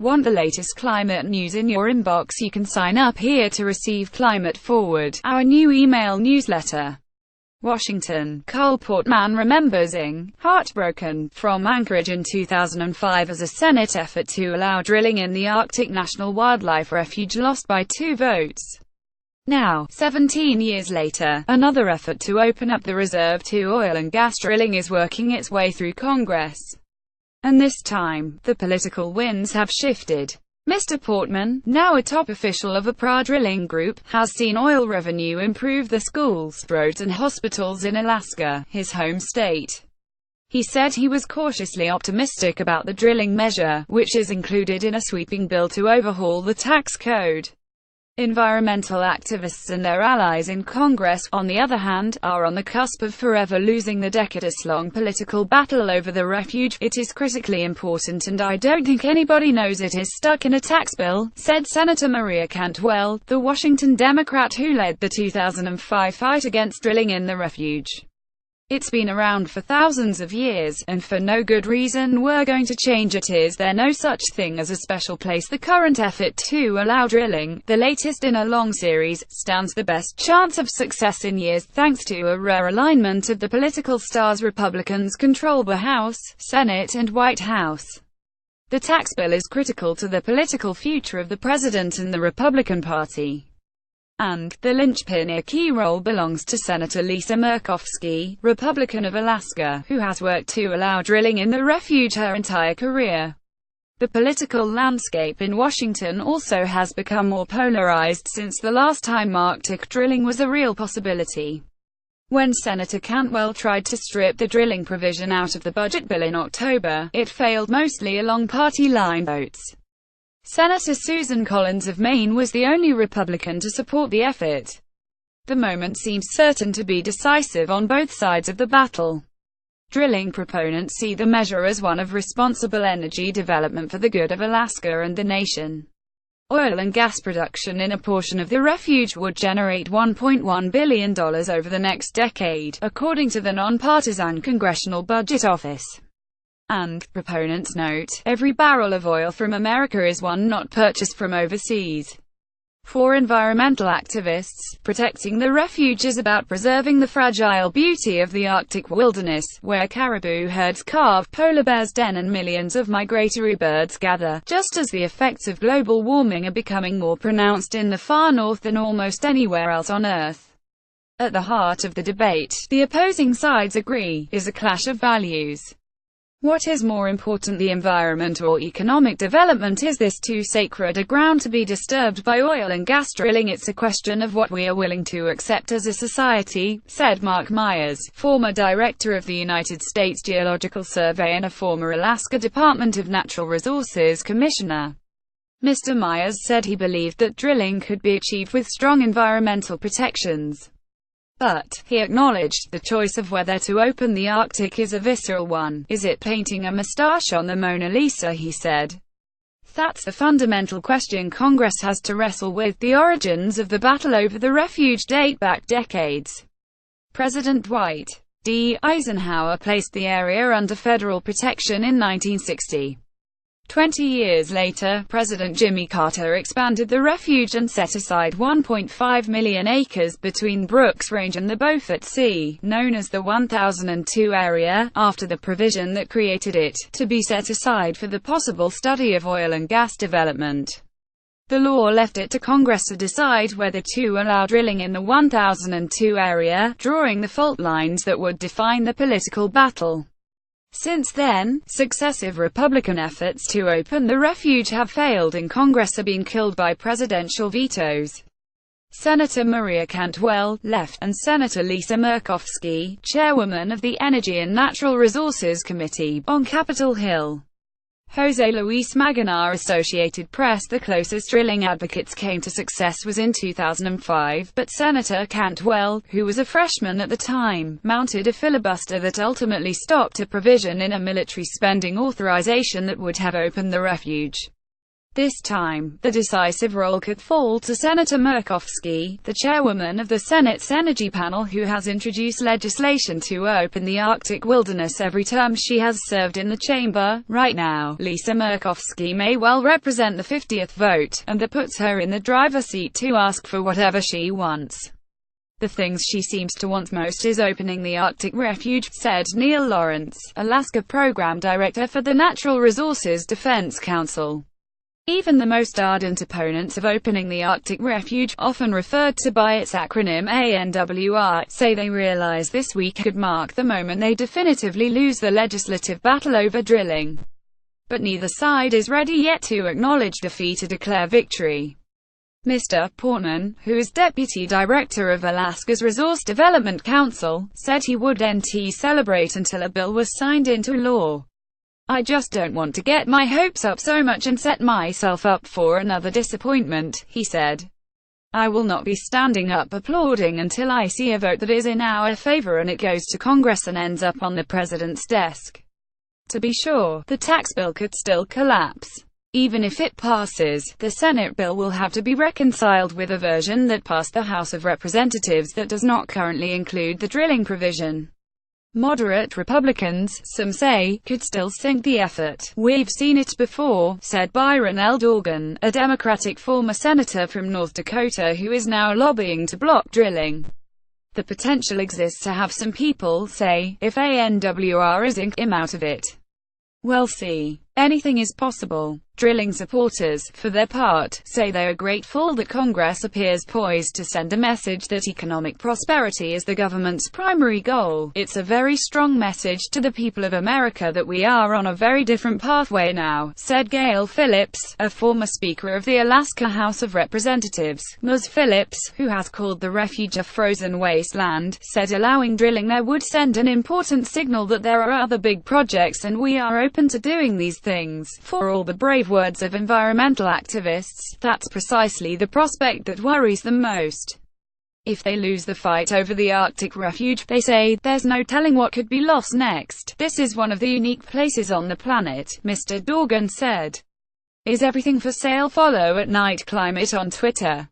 Want the latest climate news in your inbox? You can sign up here to receive Climate Forward, our new email newsletter. Washington. Carl Portman remembers being heartbroken from Anchorage in 2005 as a Senate effort to allow drilling in the Arctic National Wildlife Refuge lost by 2 votes. Now, 17 years later, another effort to open up the reserve to oil and gas drilling is working its way through Congress. And this time, the political winds have shifted. Mr. Portman, now a top official of a pro-drilling group, has seen oil revenue improve the schools, roads and hospitals in Alaska, his home state. He said he was cautiously optimistic about the drilling measure, which is included in a sweeping bill to overhaul the tax code. Environmental activists and their allies in Congress, on the other hand, are on the cusp of forever losing the decades-long political battle over the refuge. It is critically important and I don't think anybody knows it is stuck in a tax bill, said Senator Maria Cantwell, the Washington Democrat who led the 2005 fight against drilling in the refuge. It's been around for thousands of years, and for no good reason we're going to change it. Is there no such thing as a special place? The current effort to allow drilling, the latest in a long series, stands the best chance of success in years, thanks to a rare alignment of the political stars. Republicans control the House, Senate and White House. The tax bill is critical to the political future of the president and the Republican Party. And, the linchpin, a key role belongs to Senator Lisa Murkowski, Republican of Alaska, who has worked to allow drilling in the refuge her entire career. The political landscape in Washington also has become more polarized since the last time Arctic drilling was a real possibility. When Senator Cantwell tried to strip the drilling provision out of the budget bill in October, it failed mostly along party line votes. Senator Susan Collins of Maine was the only Republican to support the effort. The moment seems certain to be decisive on both sides of the battle. Drilling proponents see the measure as one of responsible energy development for the good of Alaska and the nation. Oil and gas production in a portion of the refuge would generate $1.1 billion over the next decade, according to the nonpartisan Congressional Budget Office. And, proponents note, every barrel of oil from America is one not purchased from overseas. For environmental activists, protecting the refuge is about preserving the fragile beauty of the Arctic wilderness, where caribou herds carve, polar bears den and millions of migratory birds gather, just as the effects of global warming are becoming more pronounced in the far north than almost anywhere else on Earth. At the heart of the debate, the opposing sides agree, is a clash of values. What is more important, the environment or economic development? Is this too sacred a ground to be disturbed by oil and gas drilling? It's a question of what we are willing to accept as a society, said Mark Myers, former director of the United States Geological Survey and a former Alaska Department of Natural Resources commissioner. Mr. Myers said he believed that drilling could be achieved with strong environmental protections. But, he acknowledged, the choice of whether to open the Arctic is a visceral one. Is it painting a mustache on the Mona Lisa, he said. That's the fundamental question Congress has to wrestle with. The origins of the battle over the refuge date back decades. President Dwight D. Eisenhower placed the area under federal protection in 1960. 20 years later, President Jimmy Carter expanded the refuge and set aside 1.5 million acres between Brooks Range and the Beaufort Sea, known as the 1002 area, after the provision that created it, to be set aside for the possible study of oil and gas development. The law left it to Congress to decide whether to allow drilling in the 1002 area, drawing the fault lines that would define the political battle. Since then, successive Republican efforts to open the refuge have failed and Congress have been killed by presidential vetoes. Senator Maria Cantwell, left, and Senator Lisa Murkowski, chairwoman of the Energy and Natural Resources Committee, on Capitol Hill. Jose Luis Maganar, Associated Press. The closest drilling advocates came to success was in 2005, but Senator Cantwell, who was a freshman at the time, mounted a filibuster that ultimately stopped a provision in a military spending authorization that would have opened the refuge. This time, the decisive role could fall to Senator Murkowski, the chairwoman of the Senate's Energy Panel, who has introduced legislation to open the Arctic wilderness every term she has served in the chamber. Right now, Lisa Murkowski may well represent the 50th vote, and that puts her in the driver's seat to ask for whatever she wants. The things she seems to want most is opening the Arctic refuge, said Neil Lawrence, Alaska Program Director for the Natural Resources Defense Council. Even the most ardent opponents of opening the Arctic refuge, often referred to by its acronym ANWR, say they realize this week could mark the moment they definitively lose the legislative battle over drilling. But neither side is ready yet to acknowledge defeat or declare victory. Mr. Portman, who is Deputy Director of Alaska's Resource Development Council, said he wouldn't celebrate until a bill was signed into law. "I just don't want to get my hopes up so much and set myself up for another disappointment," he said. "I will not be standing up applauding until I see a vote that is in our favor and it goes to Congress and ends up on the president's desk." To be sure, the tax bill could still collapse. Even if it passes, the Senate bill will have to be reconciled with a version that passed the House of Representatives that does not currently include the drilling provision. Moderate Republicans, some say, could still sink the effort. "We've seen it before," said Byron L. Dorgan, a Democratic former senator from North Dakota who is now lobbying to block drilling. "The potential exists to have some people say, if ANWR is in, I'm out of it. We'll see. Anything is possible." Drilling supporters, for their part, say they are grateful that Congress appears poised to send a message that economic prosperity is the government's primary goal. "It's a very strong message to the people of America that we are on a very different pathway now," said Gail Phillips, a former Speaker of the Alaska House of Representatives. Ms. Phillips, who has called the refuge a frozen wasteland, said allowing drilling there would send an important signal that there are other big projects and we are open to doing these things. For all the brave words of environmental activists, that's precisely the prospect that worries them most. If they lose the fight over the Arctic refuge, they say, there's no telling what could be lost next. "This is one of the unique places on the planet," Mr. Dorgan said. "Is everything for sale?" Follow @NightClimate on Twitter.